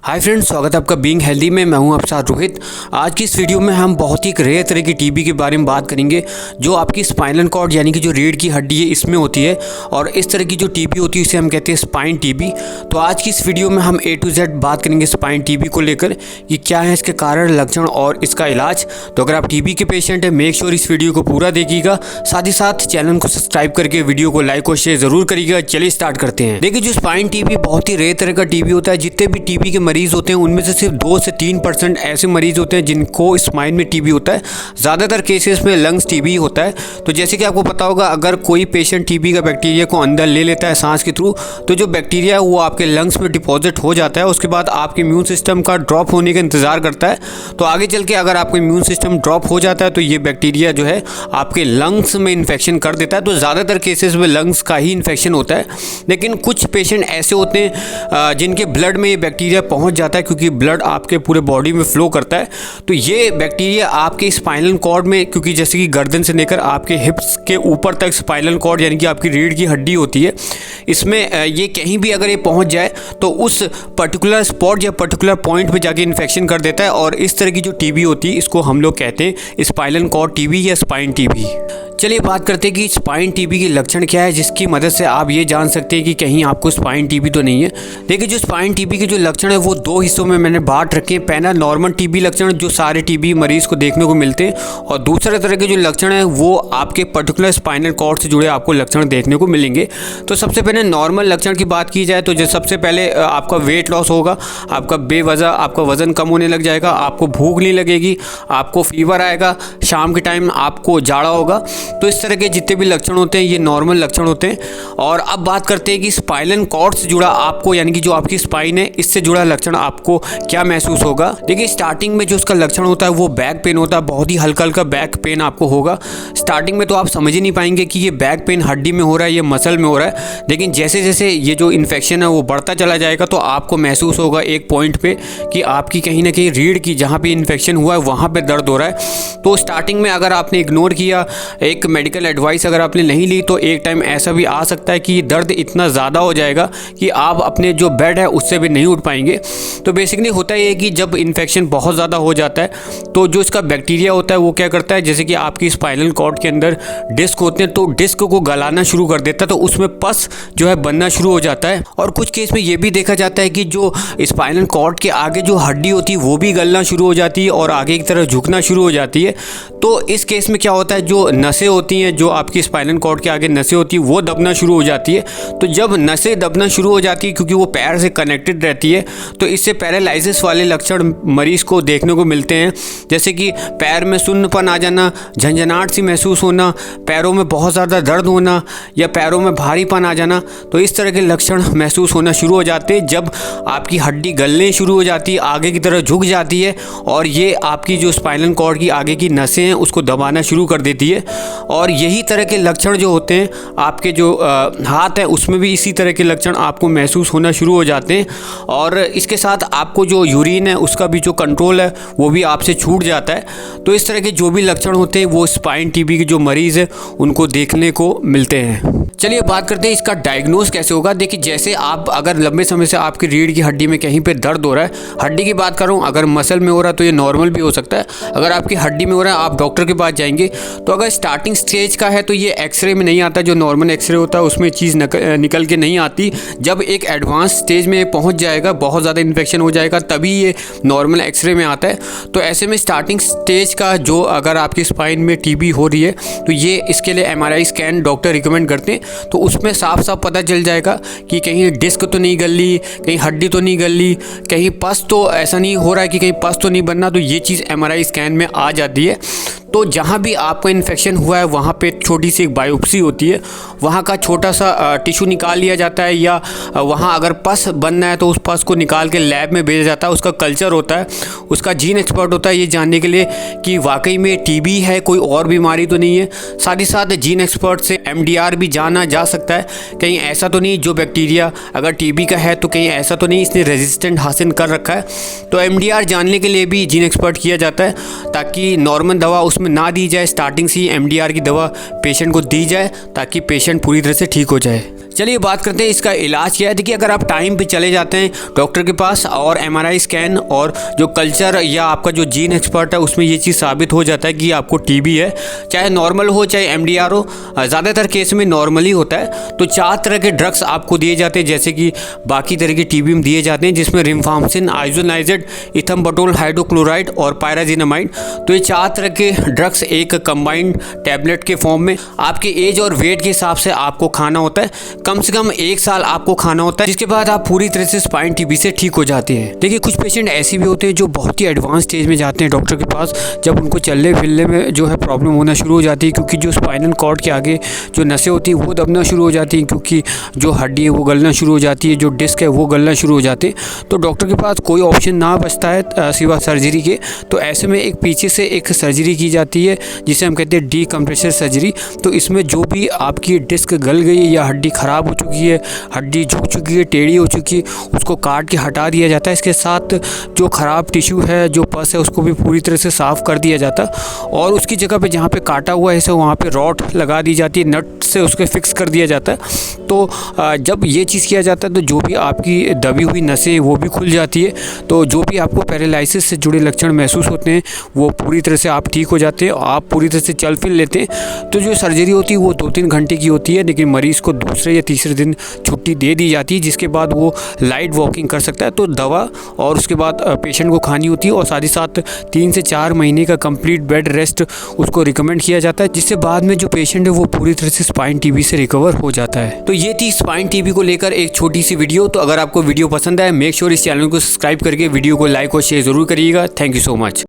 Hi friends, स्वागत है आपका बीइंग हेल्दी में। मैं हूं आपके साथ रोहित। आज की इस वीडियो में हम बहुत ही रेयर तरह की टीबी के बारे में बात करेंगे जो आपकी स्पाइनल कॉर्ड यानी कि जो रीढ़ की हड्डी है इसमें होती है। और इस तरह की जो टीबी होती है उसे हम कहते हैं स्पाइन टीबी। तो आज की इस वीडियो में हम A to Z बात करेंगे स्पाइन टीबी को लेकर कि क्या है इसके कारण, लक्षण और इसका इलाज। तो अगर आप टीबी के पेशेंट हैं, मेक श्योर इस वीडियो को पूरा देखिएगा। साथ ही साथ चैनल को सब्सक्राइब करके वीडियो को लाइक और शेयर जरूर करिएगा। चलिए स्टार्ट करते हैं। देखिए, जो स्पाइन टीबी बहुत ही रेयर तरह का टीबी होता है। जितने भी टीबी के मरीज होते हैं उनमें से सिर्फ 2 से 3% ऐसे मरीज होते हैं जिनको स्पाइन में टीबी होता है। ज़्यादातर केसेस में लंग्स टीबी होता है। तो जैसे कि आपको पता होगा, अगर कोई पेशेंट टीबी का बैक्टीरिया को अंदर ले लेता है सांस के थ्रू, तो जो बैक्टीरिया वो आपके लंग्स में डिपॉजिट हो जाता है। उसके बाद आपके इम्यून सिस्टम का ड्रॉप होने का इंतज़ार करता है। तो आगे चल के अगर आपका इम्यून सिस्टम ड्रॉप हो जाता है तो ये बैक्टीरिया जो है आपके लंग्स में इन्फेक्शन कर देता है। तो ज़्यादातर केसेस में लंग्स का ही इन्फेक्शन होता है। लेकिन कुछ पेशेंट ऐसे होते हैं जिनके ब्लड में ये बैक्टीरिया पहुँच जाता है, क्योंकि ब्लड आपके पूरे बॉडी में फ्लो करता है। तो ये बैक्टीरिया आपके स्पाइनल कॉर्ड में, क्योंकि जैसे कि गर्दन से लेकर आपके हिप्स के ऊपर तक स्पाइनल कॉर्ड यानी कि आपकी रीढ़ की हड्डी होती है, इसमें ये कहीं भी अगर ये पहुंच जाए तो उस पर्टिकुलर स्पॉट या पर्टिकुलर पॉइंट पे जाके इन्फेक्शन कर देता है। और इस तरह की जो टीबी होती है इसको हम लोग कहते हैं स्पाइनल कॉर्ड टीबी या स्पाइन टीबी। चलिए बात करते हैं कि स्पाइन टीबी के लक्षण क्या है, जिसकी मदद से आप ये जान सकते हैं कि कहीं आपको स्पाइन टीबी तो नहीं है। देखिए, जो स्पाइन टीबी के जो लक्षण है वो 2 हिस्सों में मैंने बांट रखे हैं। पहला नॉर्मल टीबी लक्षण जो सारे टीबी मरीज को देखने को मिलते हैं, और दूसरे तरह के जो लक्षण है वो आपके पर्टिकुलर स्पाइनल कॉर्ड से जुड़े आपको लक्षण देखने को मिलेंगे। तो सबसे पहले नॉर्मल लक्षण की बात की जाए तो जो सबसे पहले आपका वेट लॉस होगा, आपका बेवजह आपका वजन कम होने लग जाएगा, आपको भूख नहीं लगेगी, आपको फीवर आएगा, शाम के टाइम आपको जाड़ा होगा। तो इस तरह के जितने भी लक्षण होते हैं ये नॉर्मल लक्षण होते हैं। और अब बात करते हैं कि स्पाइनल कॉर्ड से जुड़ा आपको, यानी कि जो आपकी स्पाइन है इससे जुड़ा लक्षण आपको क्या महसूस होगा। देखिए, स्टार्टिंग में जो उसका लक्षण होता है वो बैक पेन होता है। बहुत ही हल्का हल्का बैक पेन आपको होगा। स्टार्टिंग में तो आप समझ ही नहीं पाएंगे कि ये बैक पेन हड्डी में हो रहा है, ये मसल में हो रहा है। लेकिन जैसे जैसे ये जो इन्फेक्शन है वो बढ़ता चला जाएगा तो आपको महसूस होगा एक पॉइंट पे कि आपकी कहीं ना कहीं रीढ़ की जहाँ पे इन्फेक्शन हुआ है वहाँ पे दर्द हो रहा है। तो स्टार्टिंग में अगर आपने इग्नोर किया, एक मेडिकल एडवाइस अगर आपने नहीं ली, तो एक टाइम ऐसा भी आ सकता है कि दर्द इतना ज़्यादा हो जाएगा कि आप अपने जो बेड है उससे भी नहीं उठ पाएंगे। तो बेसिकली होता है कि जब इन्फेक्शन बहुत ज़्यादा हो जाता है तो जो इसका बैक्टीरिया होता है वो क्या करता है, जैसे कि आपकी स्पाइनल कॉर्ड के अंदर डिस्क होते हैं तो डिस्क को गलाना शुरू कर देता है। तो उसमें पस जो है बनना शुरू हो जाता है। और कुछ केस में ये भी देखा जाता है कि जो स्पाइनल कॉर्ड के आगे जो हड्डी होती है वो भी गलना शुरू हो जाती है और आगे की तरफ झुकना शुरू हो जाती है। तो इस केस में क्या होता है, जो नसें होती हैं, जो आपकी स्पाइनल कॉर्ड के आगे नसें होती है वो दबना शुरू हो जाती है। तो जब नसें दबना शुरू हो जाती है, क्योंकि वो पैर से कनेक्टेड रहती है, तो इससे पैरालिसिस वाले लक्षण मरीज को देखने को मिलते हैं। जैसे कि पैर में सुन्नपन आ जाना, झंझनाहट सी महसूस होना, पैरों में बहुत ज़्यादा दर्द होना या पैरों में भारीपन आ जाना। तो इस तरह के लक्षण महसूस होना शुरू हो जाते हैं जब आपकी हड्डी गलने शुरू हो जाती है, आगे की तरफ झुक जाती है और ये आपकी जो स्पाइनल कॉर्ड की आगे की नसें हैं उसको दबाना शुरू कर देती है। और यही तरह के लक्षण जो होते हैं आपके जो हाथ है उसमें भी इसी तरह के लक्षण आपको महसूस होना शुरू हो जाते हैं। और इसके साथ आपको जो यूरिन है उसका भी जो कंट्रोल है वो भी आपसे छूट जाता है। तो इस तरह के जो भी लक्षण होते हैं वो स्पाइन टीबी के जो मरीज़ है उनको देखने को मिलते हैं। चलिए बात करते हैं इसका डायग्नोज कैसे होगा। देखिए, जैसे आप अगर लंबे समय से आपकी रीढ़ की हड्डी में कहीं पे दर्द हो रहा है, हड्डी की बात करूं, अगर मसल में हो रहा है तो ये नॉर्मल भी हो सकता है। अगर आपकी हड्डी में हो रहा है आप डॉक्टर के पास जाएंगे। तो अगर स्टार्टिंग स्टेज का है तो ये एक्सरे में नहीं आता, जो नॉर्मल एक्सरे होता है उसमें चीज़ निकल के नहीं आती। जब एक एडवांस स्टेज में पहुँच जाएगा, बहुत ज़्यादा इन्फेक्शन हो जाएगा, तभी ये नॉर्मल एक्सरे में आता है। तो ऐसे में स्टार्टिंग स्टेज का जो अगर आपकी स्पाइन में टीबी हो रही है तो ये इसके लिए MRI स्कैन डॉक्टर रिकमेंड करते हैं। तो उसमें साफ साफ पता चल जाएगा कि कहीं डिस्क तो नहीं गल ली, कहीं हड्डी तो नहीं गल ली, कहीं पस तो ऐसा नहीं हो रहा है कि कहीं पस तो नहीं बनना। तो ये चीज़ MRI स्कैन में आ जाती है। तो जहाँ भी आपको इन्फेक्शन हुआ है वहाँ पे छोटी सी एक बायोप्सी होती है, वहाँ का छोटा सा टिश्यू निकाल लिया जाता है, या वहाँ अगर पस बनना है तो उस पस को निकाल के लैब में भेजा जाता है। उसका कल्चर होता है, उसका जीन एक्सपर्ट होता है ये जानने के लिए कि वाकई में टीबी है, कोई और बीमारी तो नहीं है। साथ ही साथ जीन एक्सपर्ट से MDR भी जाना जा सकता है, कहीं ऐसा तो नहीं जो बैक्टीरिया अगर टीबी का है तो कहीं ऐसा तो नहीं इसने रेजिस्टेंट हासिल कर रखा है। तो MDR जानने के लिए भी जीन एक्सपर्ट किया जाता है, ताकि नॉर्मल दवा उसमें ना दी जाए, स्टार्टिंग से ही MDR की दवा पेशेंट को दी जाए ताकि पेशेंट पूरी तरह से ठीक हो जाए। चलिए बात करते हैं इसका इलाज क्या है। देखिए, अगर आप टाइम पे चले जाते हैं डॉक्टर के पास और MRI स्कैन और जो कल्चर या आपका जो जीन एक्सपर्ट है उसमें ये चीज़ साबित हो जाता है कि आपको टीबी है, चाहे नॉर्मल हो चाहे MDR हो, ज़्यादातर केस में नॉर्मली होता है, तो 4 तरह के ड्रग्स आपको दिए जाते हैं जैसे कि बाकी तरह के टीबी में दिए जाते हैं, जिसमें रिम्फाम्सिन, आइसोनाइजेड, इथम्बटोल हाइड्रोक्लोराइड और पायराजिनामाइड। तो ये 4 तरह के ड्रग्स एक कंबाइंड टैबलेट के फॉर्म में आपके एज और वेट के हिसाब से आपको खाना होता है। कम से कम 1 साल आपको खाना होता है, जिसके बाद आप पूरी तरह से स्पाइन टीबी से ठीक हो जाते हैं। देखिए, कुछ पेशेंट ऐसे भी होते हैं जो बहुत ही एडवांस स्टेज में जाते हैं डॉक्टर के पास, जब उनको चलने फिरने में जो है प्रॉब्लम होना शुरू हो जाती है, क्योंकि जो स्पाइनल कॉर्ड के आगे जो नसें होती हैं वो दबना शुरू हो जाती हैं, क्योंकि जो हड्डी है वो गलना शुरू हो जाती है, जो डिस्क है वो गलना शुरू हो जाते हैं। तो डॉक्टर के पास कोई ऑप्शन ना बचता है सिवा सर्जरी के। तो ऐसे में एक पीछे से एक सर्जरी की जाती है जिसे हम कहते हैं डीकम्प्रेशन सर्जरी। तो इसमें जो भी आपकी डिस्क गल गई है या हड्डी ख़राब हो चुकी है, हड्डी झुक चुकी है, टेढ़ी हो चुकी है, उसको काट के हटा दिया जाता है। इसके साथ जो ख़राब टिश्यू है, जो पस है, उसको भी पूरी तरह से साफ़ कर दिया जाता है और उसकी जगह पे जहाँ पे काटा हुआ है वहाँ पे रॉड लगा दी जाती है, नट से उसको फिक्स कर दिया जाता है। तो जब ये चीज़ किया जाता है तो जो भी आपकी दबी हुई नसें वो भी खुल जाती है। तो जो भी आपको पैरालिसिस से जुड़े लक्षण महसूस होते हैं वो पूरी तरह से आप ठीक हो जाते हैं, आप पूरी तरह से चल फिर लेते हैं। तो जो सर्जरी होती है वो 2-3 घंटे की होती है, लेकिन मरीज़ को दूसरे या तीसरे दिन छुट्टी दे दी जाती है, जिसके बाद वो लाइट वॉकिंग कर सकता है। तो दवा और उसके बाद पेशेंट को खानी होती है और साथ ही साथ 3 से 4 महीने का कंप्लीट बेड रेस्ट उसको रिकमेंड किया जाता है, जिससे बाद में जो पेशेंट है वो पूरी तरह से स्पाइन टीबी से रिकवर हो जाता है। तो ये थी स्पाइन टीबी को लेकर एक छोटी सी वीडियो। तो अगर आपको वीडियो पसंद आए, मेक श्योर इस चैनल को सब्सक्राइब करके वीडियो को लाइक और शेयर जरूर करिएगा। Thank you so much.